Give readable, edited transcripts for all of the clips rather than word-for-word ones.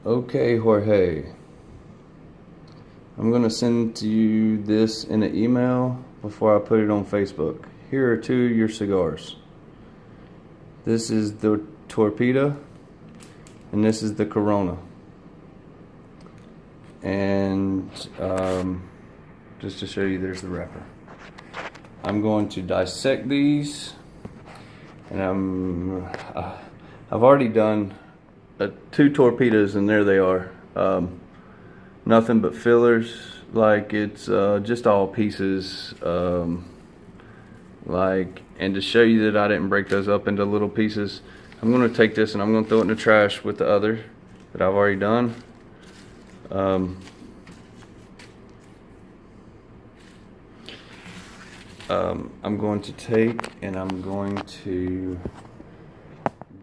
Okay, Jorge, I'm going to send you this in an email before I put it on Facebook. Here are two of your cigars. This is the Torpedo, and this is the Corona. And just to show you, there's the wrapper. I'm going to dissect these, and I've already done two torpedoes, and there they are. Nothing but fillers, like it's just all pieces. And to show you that I didn't break those up into little pieces, I'm going to take this and I'm going to throw it in the trash with the other that I've already done. I'm going to take and I'm going to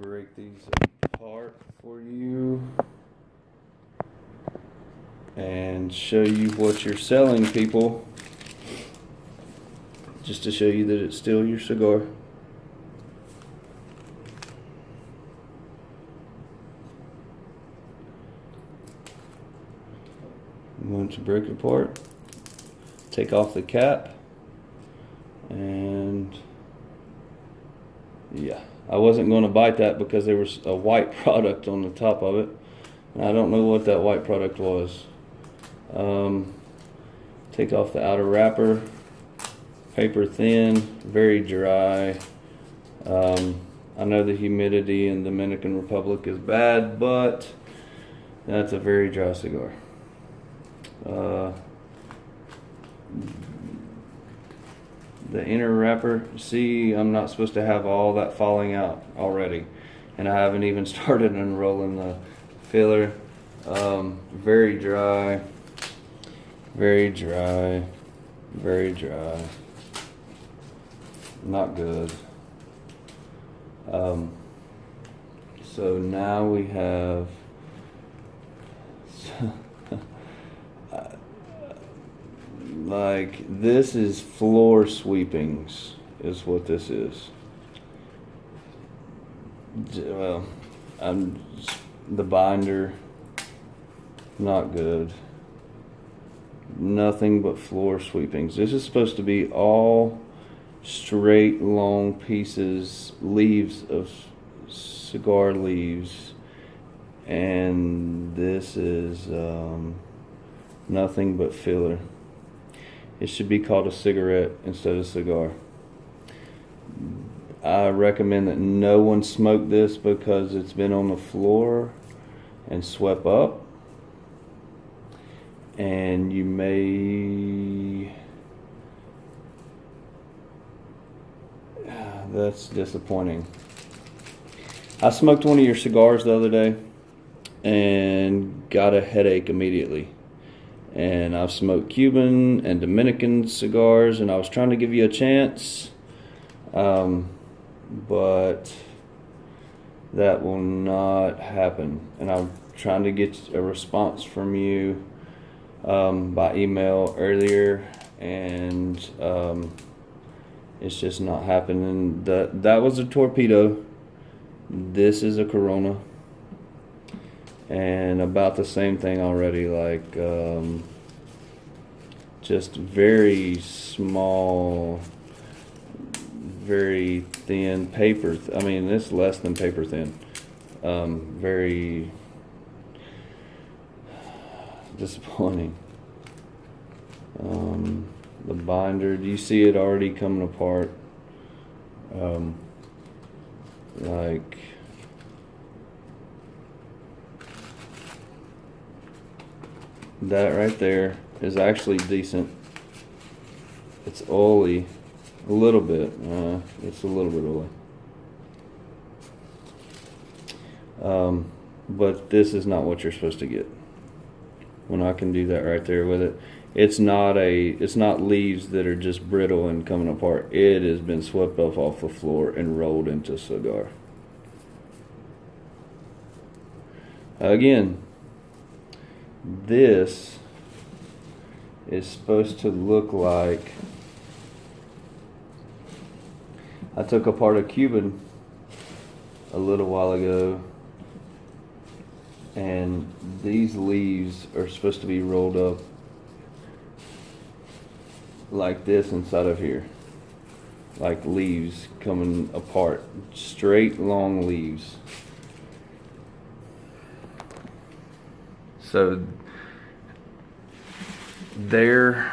break these apart for you and show you what you're selling people, just to show you that it's still your cigar. I'm going to break it apart, take off the cap, and yeah, I wasn't going to bite that because there was a white product on the top of it, and I don't know what that white product was. Take off the outer wrapper, paper thin, very dry. I know the humidity in the Dominican Republic is bad, but that's a very dry cigar. The inner wrapper, see, I'm not supposed to have all that falling out already, and I haven't even started unrolling the filler. Very dry, very dry, very dry. Not good. So now we have like, this is floor sweepings is what this is. Well, the binder, not good. Nothing but floor sweepings. This is supposed to be all straight long pieces, leaves of cigar leaves, and this is nothing but filler. It should be called a cigarette instead of cigar. I recommend that no one smoke this because it's been on the floor and swept up, and you may... That's disappointing. I smoked one of your cigars the other day and got a headache immediately. And I've smoked Cuban and Dominican cigars, and I was trying to give you a chance, but that will not happen. And I'm trying to get a response from you by email earlier, and it's just not happening. That was a Torpedo. This is a Corona. And about the same thing already, like just very small, very thin paper. I mean, it's less than paper thin. Very disappointing. The binder, do you see it already coming apart? Like, that right there is actually decent. It's oily, a little bit. It's a little bit oily. But this is not what you're supposed to get. When I can do that right there with it, it's not leaves that are just brittle and coming apart. It has been swept up off the floor and rolled into a cigar. Again, this is supposed to look like... I took apart a Cuban a little while ago, and these leaves are supposed to be rolled up like this inside of here, like leaves coming apart, straight long leaves. So there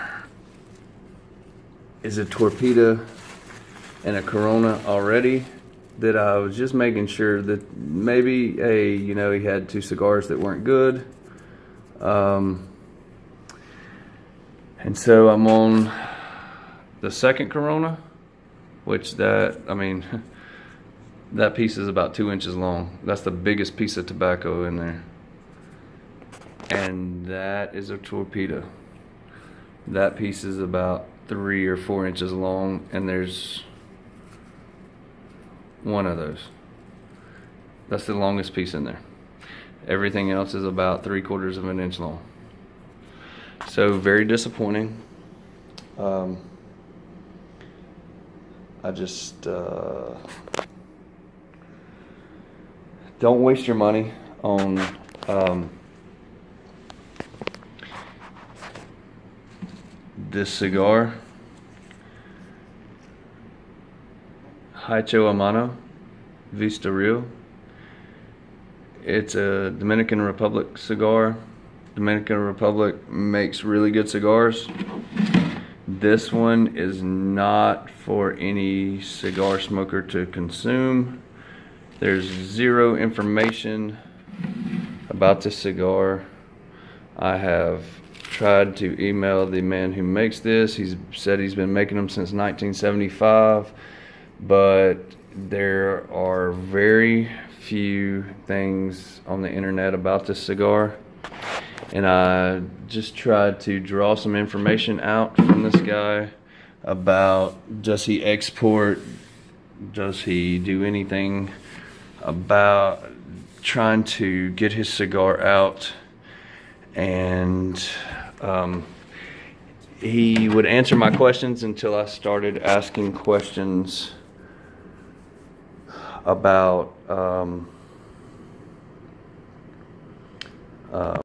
is a torpedo and a Corona already that I was just making sure that maybe, hey, you know, he had 2 cigars that weren't good. And so I'm on the second Corona, which that piece is about 2 inches long. That's the biggest piece of tobacco in there. And that is a torpedo. That piece is about 3 or 4 inches long, and there's one of those. That's the longest piece in there. Everything else is about 3/4 of an inch long. So very disappointing. I just don't waste your money on this cigar, hecho, mano, vista. It's a Dominican Republic cigar. Dominican Republic makes really good cigars. This one is not for any cigar smoker to consume. There's zero information about this cigar. I have tried to email the man who makes this. He's said he's been making them since 1975, but there are very few things on the internet about this cigar, and I just tried to draw some information out from this guy about, does he export, does he do anything about trying to get his cigar out, and he would answer my questions until I started asking questions about